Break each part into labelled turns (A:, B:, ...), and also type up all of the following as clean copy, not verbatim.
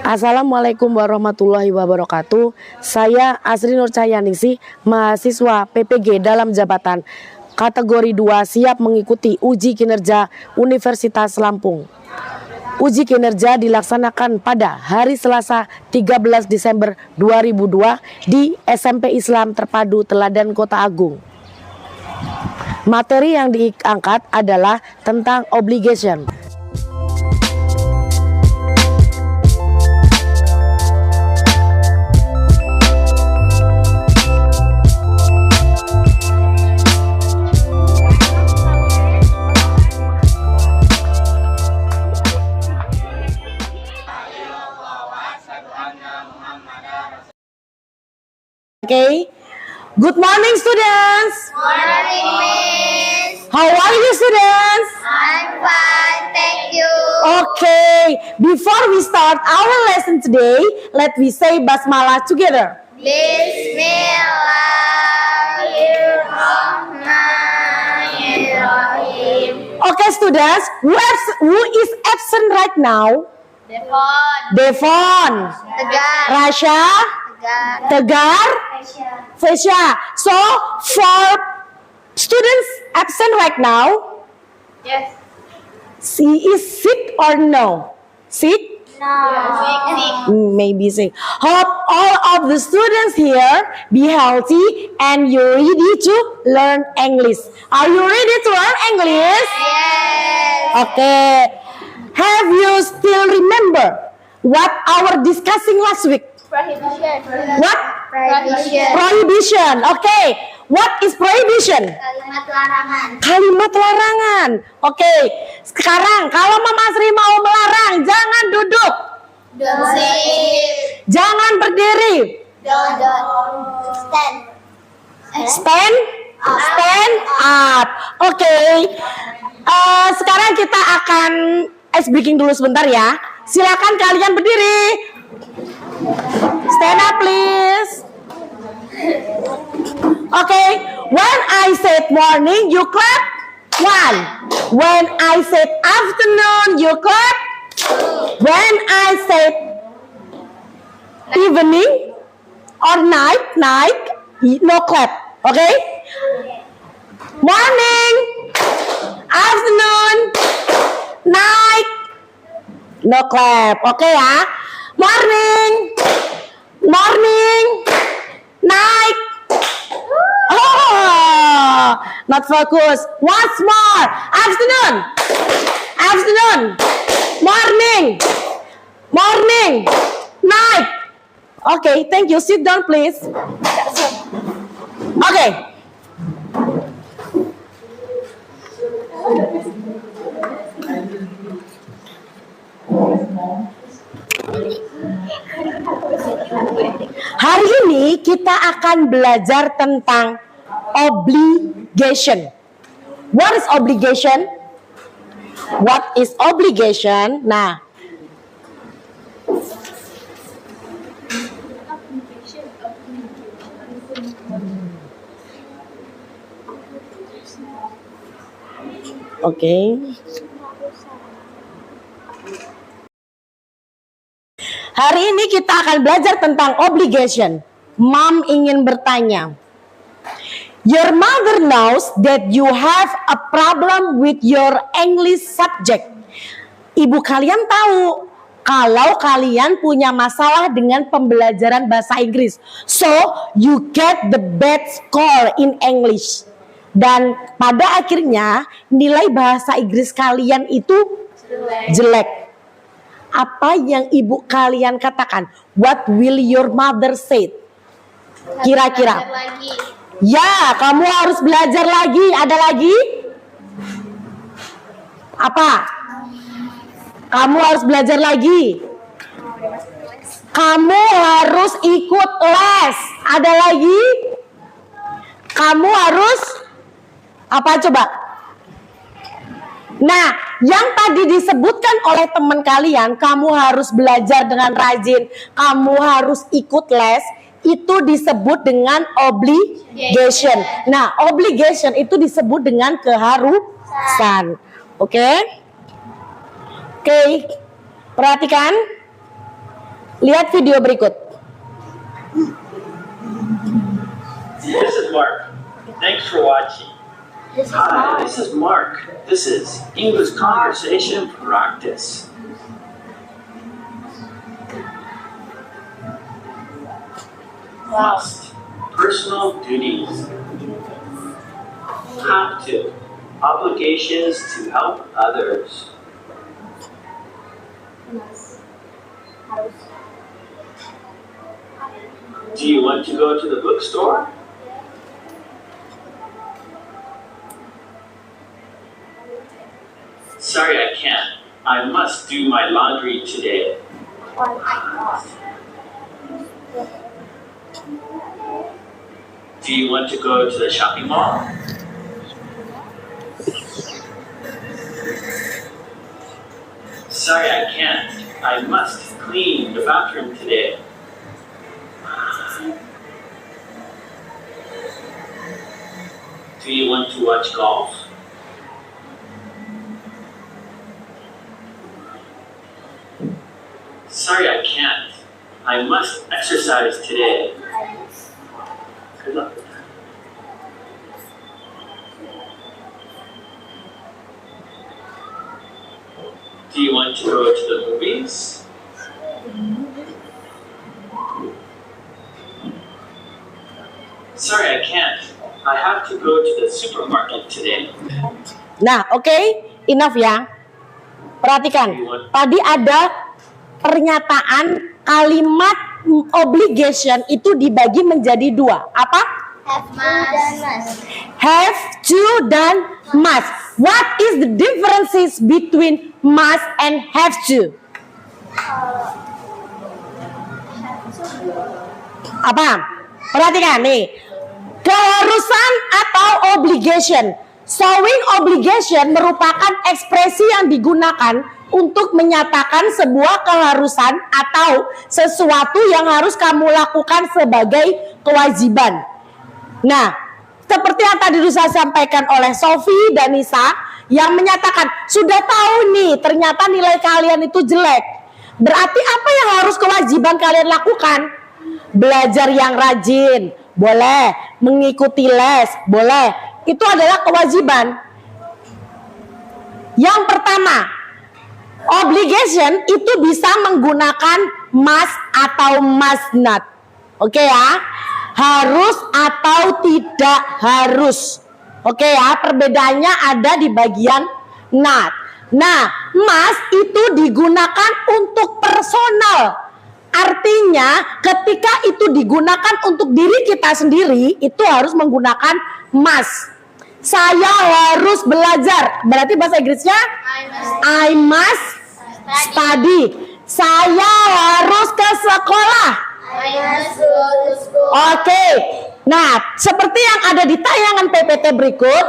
A: Assalamualaikum warahmatullahi wabarakatuh. Saya Asri Nur Cahyaningsih, mahasiswa PPG dalam jabatan kategori 2 siap mengikuti uji kinerja Universitas Lampung. Uji kinerja dilaksanakan pada hari Selasa 13 Desember 2002 di SMP Islam Terpadu Teladan Kota Agung. Materi yang diangkat adalah tentang obligation. Okay. Good morning, students.
B: Morning, Miss.
A: How are you, students?
B: I'm fine, thank you.
A: Okay. Before we start our lesson today, let me say basmalah together.
B: Bismillahirrahmanirrahim.
A: Okay, students. Who is absent right now?
B: Devon.
A: Devon,
B: Tegar.
A: Rasha, Tegar, Fesha. So, for students absent right now,
B: Yes.
A: she is sick or no? Sick?
B: No.
A: Maybe sick. Hope all of the students here be healthy and you're ready to learn English. Are you ready to learn English?
B: Yes.
A: Okay. Have you still remember what our discussing last week?
B: Prohibition.
A: What?
B: Prohibition.
A: Prohibition. Okay. What is prohibition?
B: Kalimat larangan.
A: Kalimat larangan. Oke. Sekarang kalau Mama Sri mau melarang, jangan duduk.
B: Don't sit.
A: Jangan berdiri.
B: Don't stand.
A: Stand. Stand up. Oke. Sekarang kita akan ice breaking dulu sebentar ya. Silakan kalian berdiri. Stand up please. Okay, when I said morning, you clap. 1. When I said afternoon, you clap. When I said evening or night, no clap. Okay? Morning, afternoon, night, no clap. Okay ya? Morning, night. Oh, not focus. Once more. Afternoon, morning, night. Okay, thank you. Sit down, please. Okay. Hari ini kita akan belajar tentang obligation. What is obligation? What is obligation? Nah, oke. Hari ini kita akan belajar tentang obligation. Mom ingin bertanya. Your mother knows that you have a problem with your English subject. Ibu kalian tahu kalau kalian punya masalah dengan pembelajaran bahasa Inggris. So, you get the bad score in English. Dan pada akhirnya nilai bahasa Inggris kalian itu jelek. Apa yang ibu kalian katakan? What will your mother say? Kira-kira. Ya, kamu harus belajar lagi. Ada lagi? Apa? Kamu harus belajar lagi. Kamu harus ikut les. Ada lagi? Kamu harus apa coba? Nah, yang tadi disebutkan oleh teman kalian, kamu harus belajar dengan rajin, kamu harus ikut les, itu disebut dengan obligation. Nah, obligation itu disebut dengan keharusan. Oke? Oke, perhatikan. Lihat video berikut.
C: This is Mark. Thanks for watching. Hi, this is Mark. This is English conversation practice. Must. Personal duties. Have to. Obligations to help others. Do you want to go to the bookstore? Sorry, I can't. I must do my laundry today. Do you want to go to the shopping mall? Sorry, I can't. I must clean the bathroom today. Do you want to watch golf? Sorry, I can't. I must exercise today. Good luck. Do you want to go to the movies? Sorry, I can't. I have to go to the supermarket today.
A: Nah, oke, enough ya. Perhatikan, tadi ada pernyataan kalimat obligation itu dibagi menjadi dua. Apa? Have to dan must. What is the differences between must and have to? Apa? Perhatikan nih. Keharusan atau obligation. Showing obligation merupakan ekspresi yang digunakan untuk menyatakan sebuah keharusan atau sesuatu yang harus kamu lakukan sebagai kewajiban. Nah, seperti yang tadi saya sampaikan oleh Sophie dan Nisa yang menyatakan sudah tahu nih ternyata nilai kalian itu jelek. Berarti apa yang harus kewajiban kalian lakukan? Belajar yang rajin, boleh. Mengikuti les, boleh. Itu adalah kewajiban. Yang pertama, obligation itu bisa menggunakan must atau must not. Oke ya, harus atau tidak harus. Oke ya, perbedaannya ada di bagian not. Nah, must itu digunakan untuk personal. Artinya ketika itu digunakan untuk diri kita sendiri, itu harus menggunakan must. Saya harus belajar. Berarti bahasa Inggrisnya I must study. Saya harus ke sekolah. Oke. Nah, seperti yang ada di tayangan PPT berikut,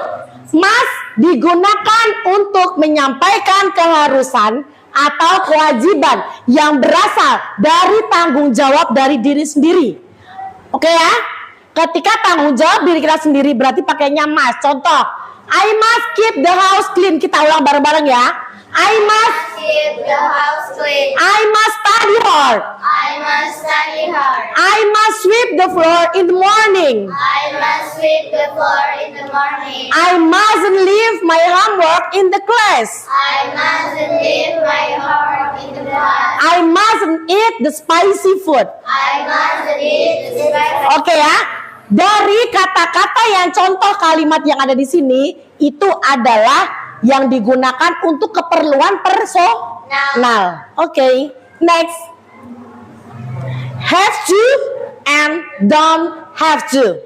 A: must digunakan untuk menyampaikan keharusan atau kewajiban yang berasal dari tanggung jawab dari diri sendiri. Oke ya? Ketika tanggung jawab diri kita sendiri berarti pakainya must. Contoh, I must keep the house clean. Kita ulang bareng-bareng ya. I must
B: Keep the house clean.
A: I must study hard.
B: I must study hard.
A: I must sweep the floor in the morning.
B: I must sweep the floor in the morning.
A: I mustn't leave my homework in the class.
B: I mustn't leave my homework in the class.
A: I mustn't eat the spicy food.
B: I mustn't eat the spicy.
A: Oke ya. Dari kata-kata yang contoh kalimat yang ada di sini itu adalah yang digunakan untuk keperluan personal. Oke, next. Have to and don't have to.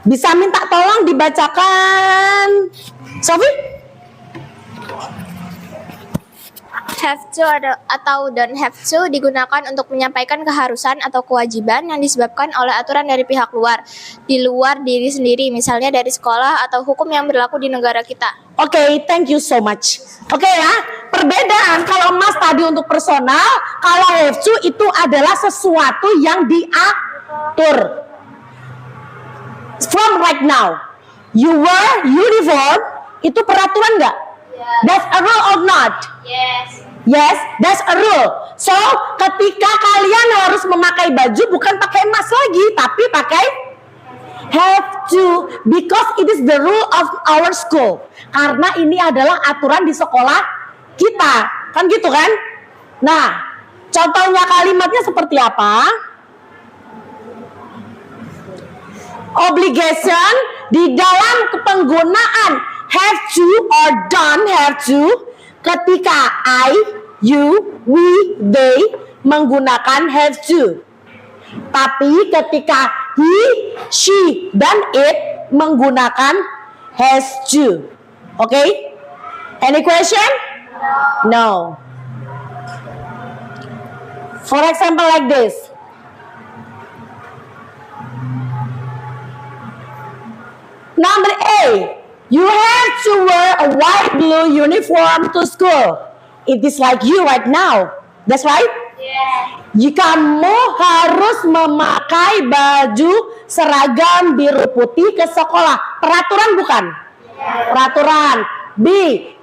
A: Bisa minta tolong dibacakan, Sophie?
D: Have to atau don't have to digunakan untuk menyampaikan keharusan atau kewajiban yang disebabkan oleh aturan dari pihak luar, di luar diri sendiri, misalnya dari sekolah atau hukum yang berlaku di negara kita.
A: Oke, thank you so much. Oke ya, perbedaan kalau must tadi untuk personal, kalau have to itu adalah sesuatu yang diatur. From right now, you wear uniform, itu peraturan nggak?
B: Yeah.
A: That's a rule or not?
B: Yes.
A: Yes, that's a rule. So, ketika kalian harus memakai baju bukan pakai must lagi, tapi pakai have to, because it is the rule of our school. Karena ini adalah aturan di sekolah kita, kan gitu kan? Nah, contohnya kalimatnya seperti apa? Obligation di dalam penggunaan have to or don't have to, ketika I, you, we, they menggunakan have to. Tapi ketika he, she, dan it menggunakan has to. Okay? Any question? No. For example like this. Number A, you have to wear a white blue uniform to school. It is like you right now. That's right?
B: Yeah.
A: Kamu harus memakai baju seragam biru putih ke sekolah. Peraturan bukan? Peraturan. B,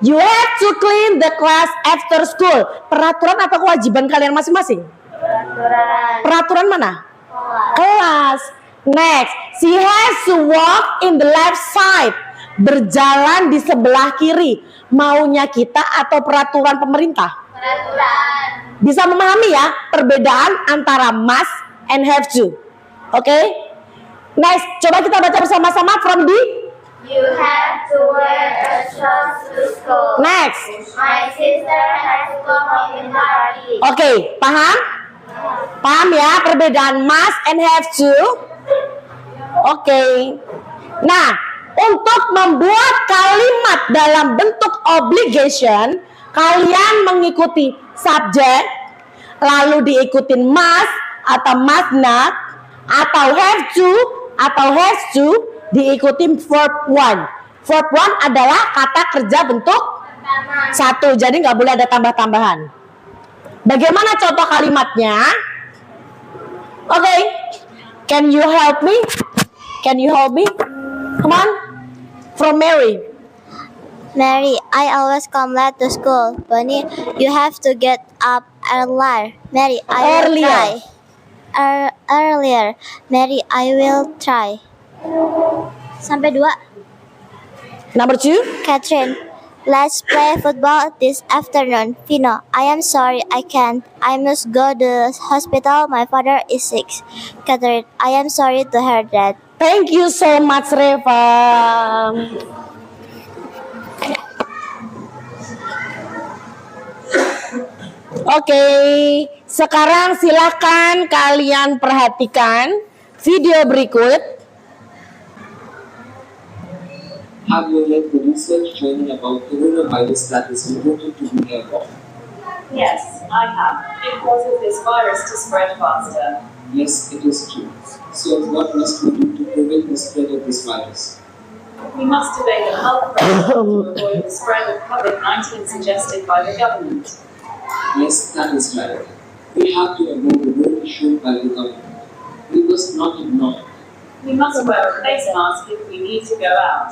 A: you have to clean the class after school. Peraturan atau kewajiban kalian masing-masing?
B: Peraturan.
A: Peraturan mana? Kelas. Next, she has to walk in the left side. Berjalan di sebelah kiri. Maunya kita atau peraturan pemerintah?
B: Peraturan.
A: Bisa memahami ya perbedaan antara must and have to. Oke? Next, coba kita baca bersama-sama from the
B: You have to wear a shorts to school.
A: next.
B: My sister has to come in the party.
A: Oke, paham? Paham ya perbedaan must and have to? Oke. Nah, untuk membuat kalimat dalam bentuk obligation, kalian mengikuti subjek, lalu diikutin must atau must not, atau have to atau has to, diikutin verb one. Verb one adalah kata kerja bentuk satu, jadi nggak boleh ada tambah-tambahan. Bagaimana contoh kalimatnya? Oke, can you help me? Can you help me? Come on, from Mary.
D: Mary, I always come late to school. Bunny, you have to get up earlier. Mary, I will
A: Earlier.
D: try. Earlier. Mary, I will try. Sampai 2.
A: Number 2.
D: Catherine, let's play football this afternoon. Vino, I am sorry I can't. I must go to the hospital. My father is sick. Catherine, I am sorry to hear that.
A: Thank you so much, Reva. Oke, sekarang silakan kalian perhatikan video berikut.
E: Have you read the research training about coronavirus that is reported to be airborne?
F: Yes, I have. It causes this virus to spread faster.
E: Yes, it is true. So what must we do to prevent the spread of this virus?
F: We must obey the health protocols to avoid the spread of COVID-19 suggested by the government.
E: Yes, that is right. We have to obey the rule issued by the government. We must not ignore it.
F: We must wear a face mask if we need to go out.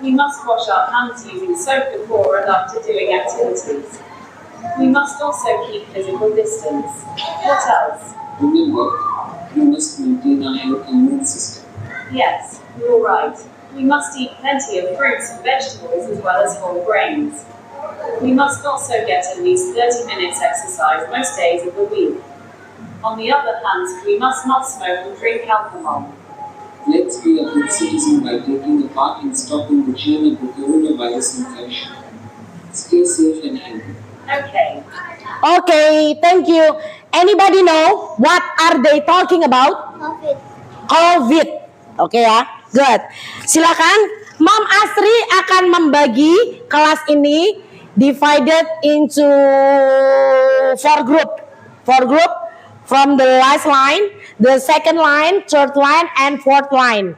F: We must wash our hands using soap before and after doing activities. We must also keep physical distance. What else?
E: Remember, we must maintain our health and immune system.
F: Yes, you're right. We must eat plenty of fruits and vegetables as well as whole grains. We must also get at least 30 minutes exercise most days of the week. On the other hand, we must not smoke and drink alcohol.
E: Let's be a good citizen by taking a part in stopping the chain of the coronavirus infection. Stay safe and healthy.
F: Okay.
A: Okay, thank you. Anybody know what are they talking about?
D: COVID.
A: COVID. Oke ya, good. Silakan, Mom Asri akan membagi kelas ini divided into 4 group. 4 group from the last line, the second line, third line, and fourth line.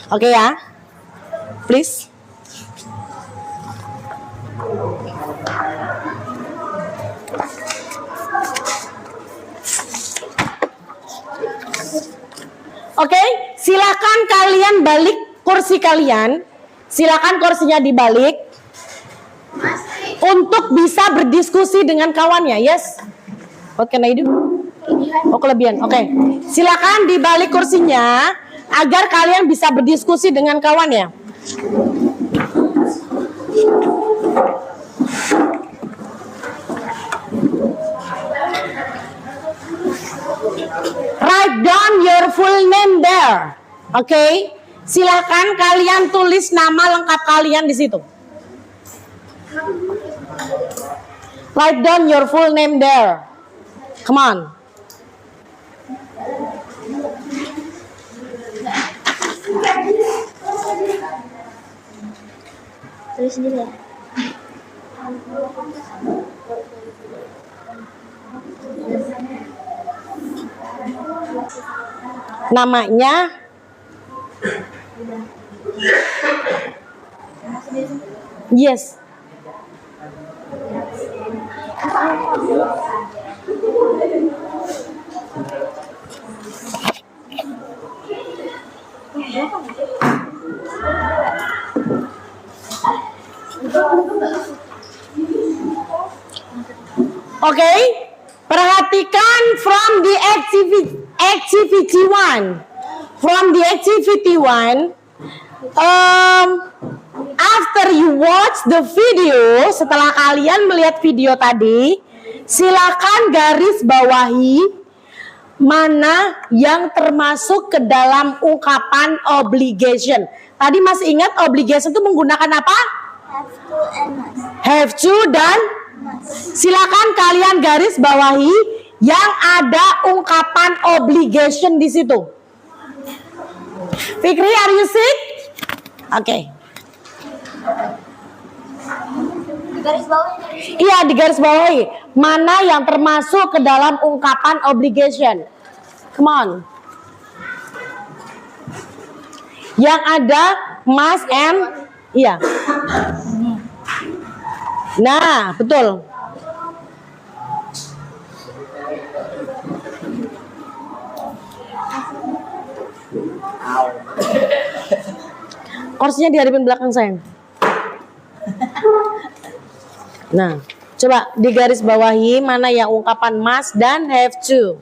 A: Oke ya, please. Oke, silakan kalian balik kursi kalian. Silakan kursinya dibalik. untuk bisa berdiskusi dengan kawannya. Yes. What can I do? Oh, kelebihan. Oke. Silakan dibalik kursinya agar kalian bisa berdiskusi dengan kawannya. Write down your full name there. Oke. Silakan kalian tulis nama lengkap kalian di situ. Write down your full name there. Come on.
D: Tulis sendiri ya.
A: Namanya yes. Oke, perhatikan from the activity one. From the activity one, after you watch the video, setelah kalian melihat video tadi, silakan garis bawahi mana yang termasuk ke dalam ungkapan obligation. Tadi masih ingat obligation itu menggunakan apa?
B: Have to and must.
A: Have to dan silakan kalian garis bawahi yang ada ungkapan obligation di situ. Fikri, are you sick? Oke.
B: Di garis bawah
A: Iya, di garis bawahi mana yang termasuk ke dalam ungkapan obligation. Come on. Yang ada must and iya. Nah, betul. Kursinya dihadapin belakang sayang. Nah, coba digaris bawahi mana yang ungkapan must dan have to.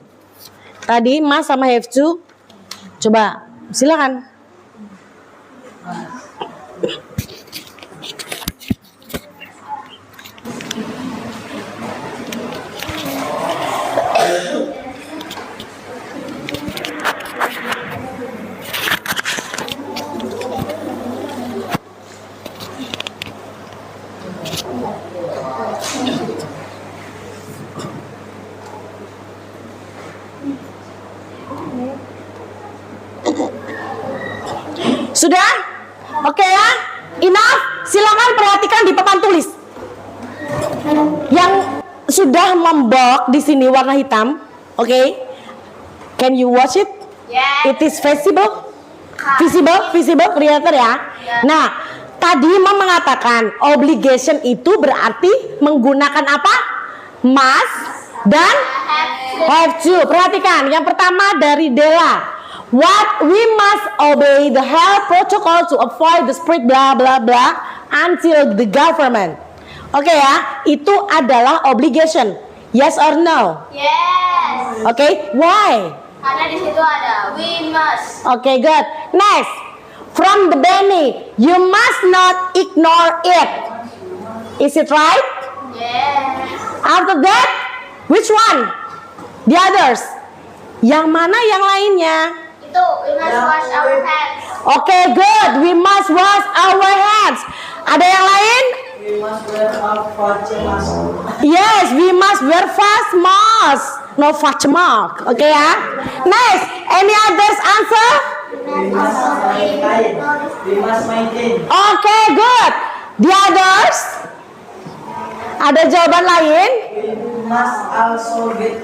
A: Tadi must sama have to. Coba, silakan. Sudah? Oke ya? Enough? Silakan perhatikan di papan tulis. Yang sudah membok di sini warna hitam. Oke? Can you watch it?
B: Yes.
A: It is visible? Visible, kelihatan ya? Nah, tadi Mam mengatakan obligation itu berarti menggunakan apa? Must dan have to. Perhatikan, yang pertama dari Dela. What we must obey the health protocol to avoid the spread blah blah blah until the government. Oke ya, itu adalah obligation. Yes or no?
B: Yes.
A: Oke, why?
B: Karena di situ ada we must.
A: Okay, good. Next, from the Benny, you must not ignore it. Is it right?
B: Yes.
A: After that, which one? The others. Yang mana yang lainnya?
B: Itu we must wash our hands.
A: Okay, good. We must wash our hands. Ada yang lain? Yes, we must wear face mask. No face mask. Okay ya. Next, any others answer? Okay, good. The others? Ada jawaban lain?
G: Must also get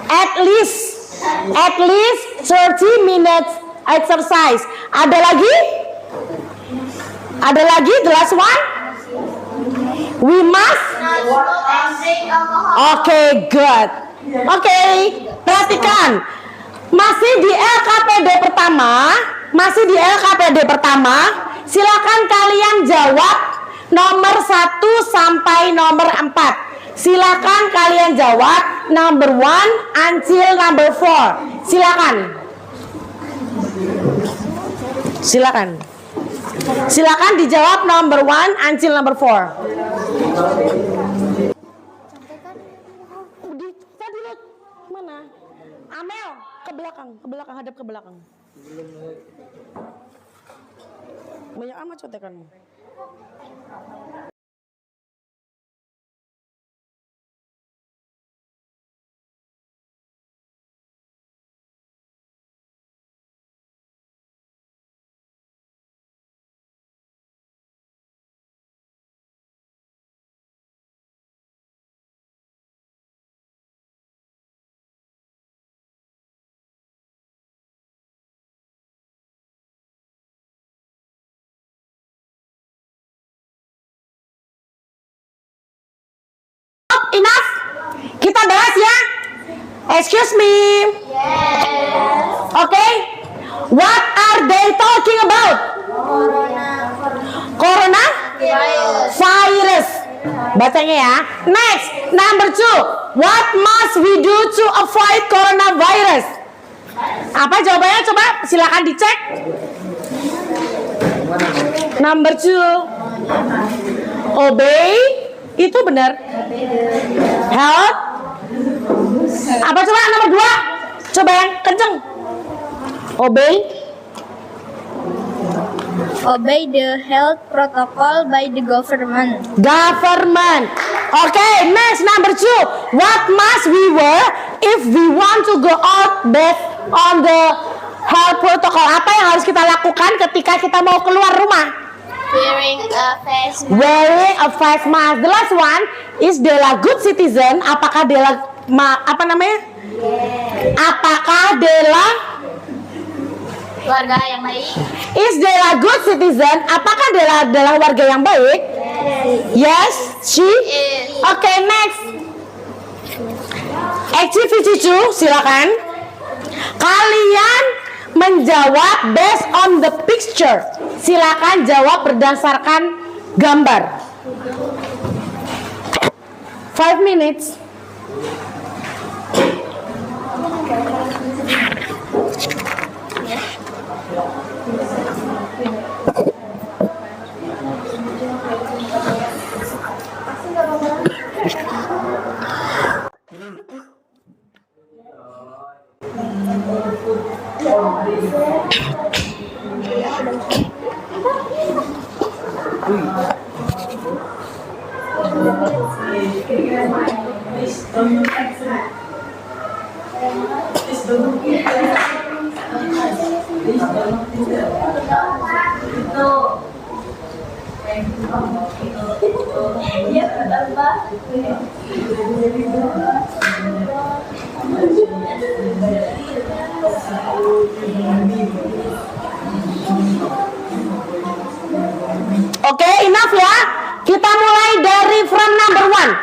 A: At least 30 minutes exercise. Ada lagi? Ada lagi? The last one? We must.
B: Not smoke and drink alcohol.
A: Okay, good. Okay, perhatikan. Masih di LKPD pertama. Silakan kalian jawab nomor 1 sampai nomor 4. Silakan kalian jawab number 1 until number 4. Silakan. Silakan dijawab number 1 until number 4. Tadi lo mana? Amel, ke belakang, hadap ke belakang. Banyak amat contekanmu. Enough. Kita bahas ya. Excuse me. Okay. What are they talking about? Corona virus. Bacanya ya. Next, number 2. What must we do to avoid coronavirus? Apa jawabannya? Coba silakan dicek. Number 2. Obey. Itu benar. Health. Apa coba nomor 2? Coba yang kenceng. Obey.
D: Obey the health protocol by the government.
A: Okay, next number 2. What must we wear if we want to go out based on the health protocol? Apa yang harus kita lakukan ketika kita mau keluar rumah?
B: Wearing a face mask.
A: Wearing a face mask. The last one is Dela good citizen. Apakah Dela apa namanya? Apakah Dela
B: Warga yang baik.
A: is Dela good citizen? Apakah Dela adalah warga yang baik? Yes, she. Okay, next. Activity 2, silakan. Kalian menjawab based on the picture. Silakan jawab berdasarkan gambar. 5 minutes. Oke, enough ya. Kita mulai dari from number 1.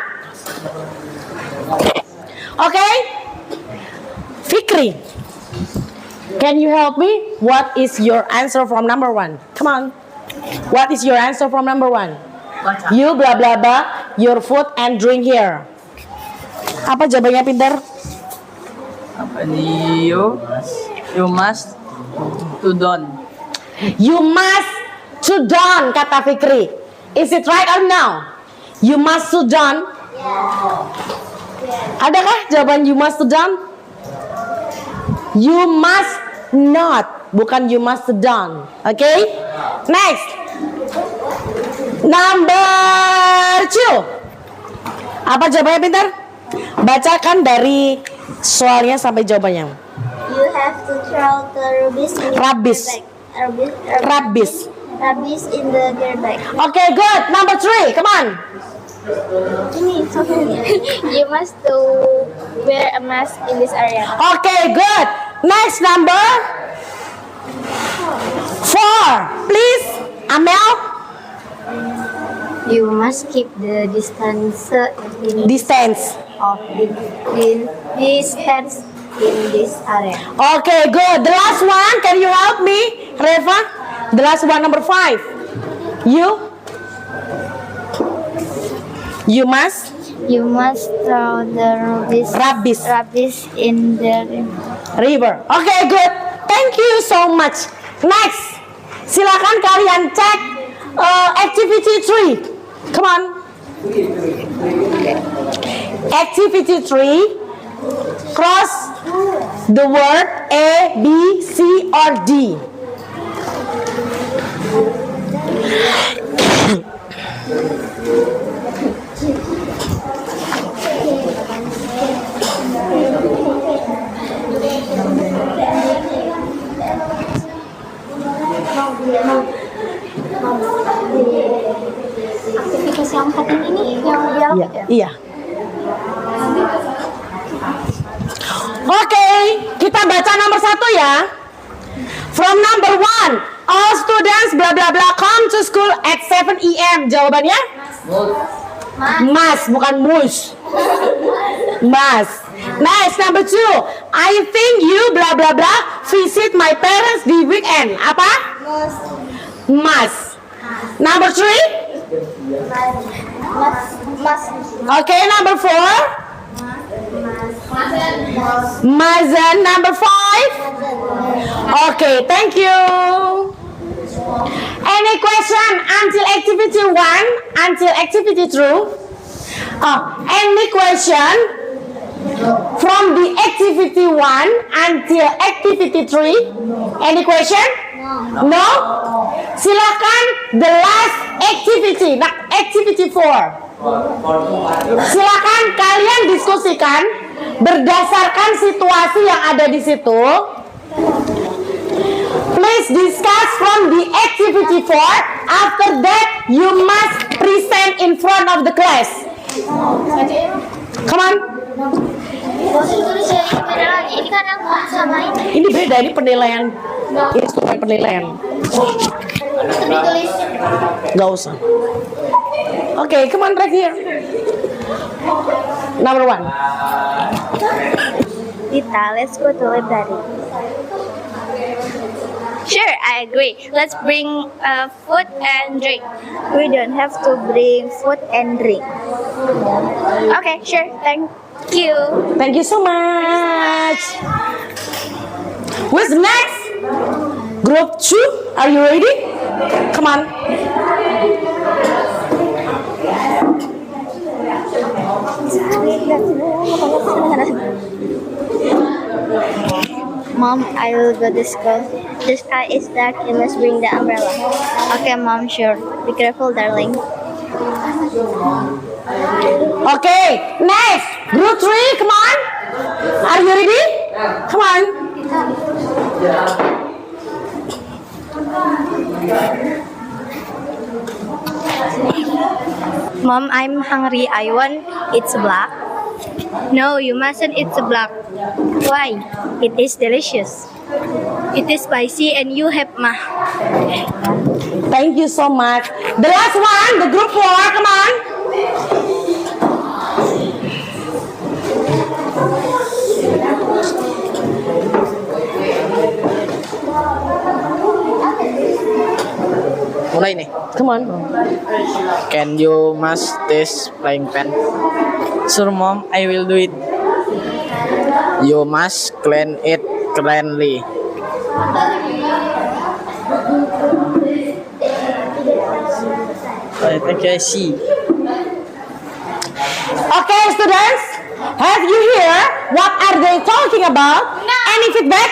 A: Oke. Fikri, can you help me? What is your answer from number 1? Come on. What is your answer from number 1? You blah blah blah, your food and drink here. Apa jawabannya, pintar?
H: Apa nih? You must to don.
A: You must to don, kata Fikri. Is it right or no? You must to don. Adakah jawaban you must to don? You must not, bukan you must to don. Okay? Next. Number 2. Apa jawabannya, pintar? Bacakan dari soalnya sampai jawabannya.
B: You have to throw the rubbish in
A: Rubbish.
B: the bag.
A: Rubbish.
B: Rubbish in the gear bag.
A: Okay, good. Number 3. Come on.
D: You must to wear a mask in this area.
A: Okay, good. Next, number 4. Please, Amel.
B: You must keep the distance
A: Distance.
B: distance in this area.
A: Okay, good. The last one, can you help me, Reva? The last one, number 5. You? You must
D: throw the rubbish in the
A: river. Okay, good. Thank you so much. Next, silakan kalian cek activity 3. Come on. Activity 3. Cross the word A, B, C, or D.
D: aktivitas yang 4 ini yang dialog ya?
A: Iya. Oke, kita baca nomor 1 ya. From number 1, all students bla bla bla come to school at 7 AM. Jawabannya? Mas, bukan mus. Mas. Next, number 2, I think you bla bla bla visit my parents di weekend. Apa? Mas. Number 3? Okay, number 4? Mazen. Number 5? Okay, thank you. Any question until activity 1, until activity 2? Any question from the activity 1 until activity 3? Any question? No? Silakan the last activity, nah, activity 4. Silakan kalian diskusikan berdasarkan situasi yang ada di situ. Please discuss from the activity 4. After that, you must present in front of the class. Come on.
D: Ini kan yang sama ini.
A: Ini beda, ini penilaian. Instrumen penilaian.
D: Ditulis.
A: Gak usah. Okay, come on right here. Number 1.
D: Dita, let's go to library. Sure, I agree. Let's bring food and drink. We don't have to bring food and drink. Okay, sure. Thank you.
A: Thank you so much. Who's next? Group 2, are you ready? Come on.
D: Mom, I will go to school. The sky is dark. You must bring the umbrella. Okay, Mom, sure. Be careful, darling.
A: Okay, next. Group 3, come on. Are you ready? Come on.
D: Mom, I'm hungry. I want eat black. No, you mustn't eat the black. Why? It is delicious. It is spicy and you have
A: Thank you so much. The last one, the group 4, come on.
H: Mulai nih.
A: Come on.
H: Can you must this frying pan? Sure, Mom, I will do it. You must clean it cleanly. Thank you, I see.
A: Okay, students, have you heard what are they talking about? Any feedback?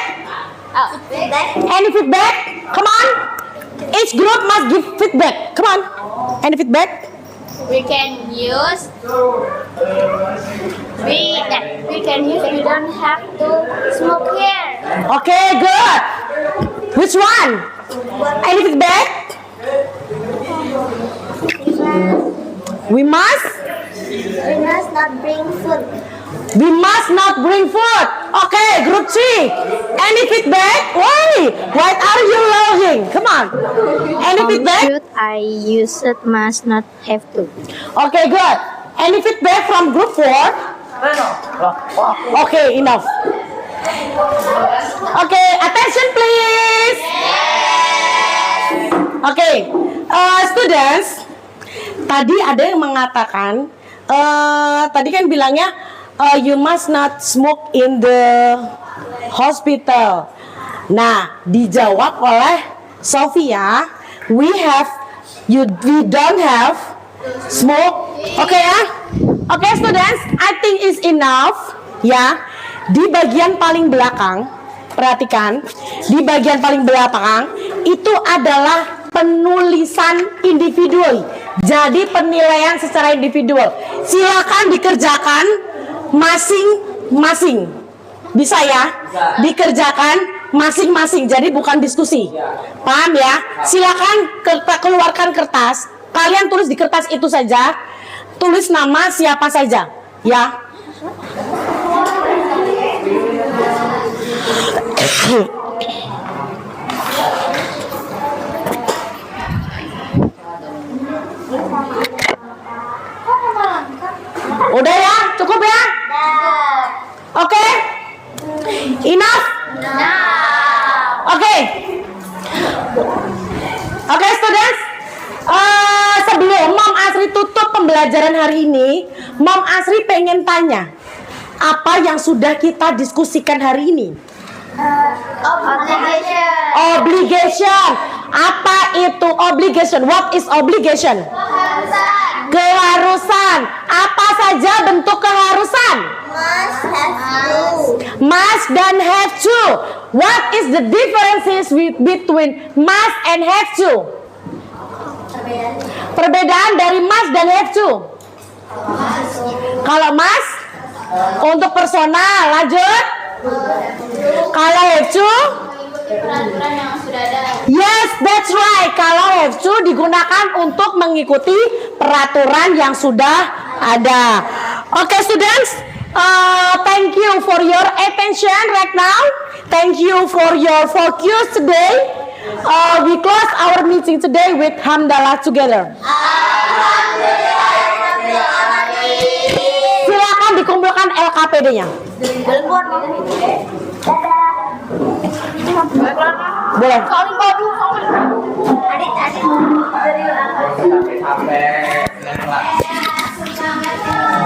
A: Any feedback? Come on. Each group must give feedback. Come on. Any feedback?
D: We can use. We don't have to smoke here.
A: Okay, good. Which one? Any feedback? We must
D: not bring food.
A: We must not bring food. Okay, group 3. Any feedback? Why? Why are you laughing? Come on. Any feedback?
D: Should I use it? Must not have to.
A: Okay, good. Any feedback from group 4? Okay, enough. Okay, attention please. Okay, students. Tadi ada yang mengatakan Tadi kan bilangnya you must not smoke in the hospital. Nah, dijawab oleh Sofia, we don't have smoke. Oke ya? Oke students, I think is enough ya. Di bagian paling belakang, perhatikan, di bagian paling belakang itu adalah penulisan individual. Jadi penilaian secara individual. Silakan dikerjakan masing-masing. Bisa ya? Dikerjakan masing-masing. Jadi bukan diskusi. Paham ya? Silakan keluarkan kertas. Kalian tulis di kertas itu saja. Tulis nama siapa saja, ya. Udah ya? Cukup ya? Oke? Enough? Oke. Oke, students. Sebelum Mom Asri tutup pembelajaran hari ini, Mom Asri pengen tanya, apa yang sudah kita diskusikan hari ini? Obligation. Apa itu obligation? What is obligation? Keharusan. Apa saja bentuk keharusan? Must dan have to. What is the differences between must and have to? Perbedaan dari must dan have to. Kalau must untuk personal, lanjut. Kalau have to, yes, that's right. Kalau have to digunakan untuk mengikuti peraturan yang sudah ada. Okay, students, thank you for your attention right now. Thank you for your focus today. We close our meeting today with hamdalah together. Silakan dikumpulkan LKPD-nya. Boleh.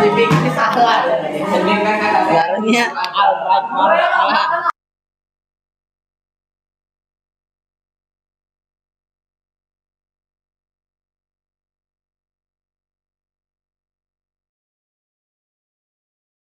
H: Dibikin salah. Sebenarnya alright.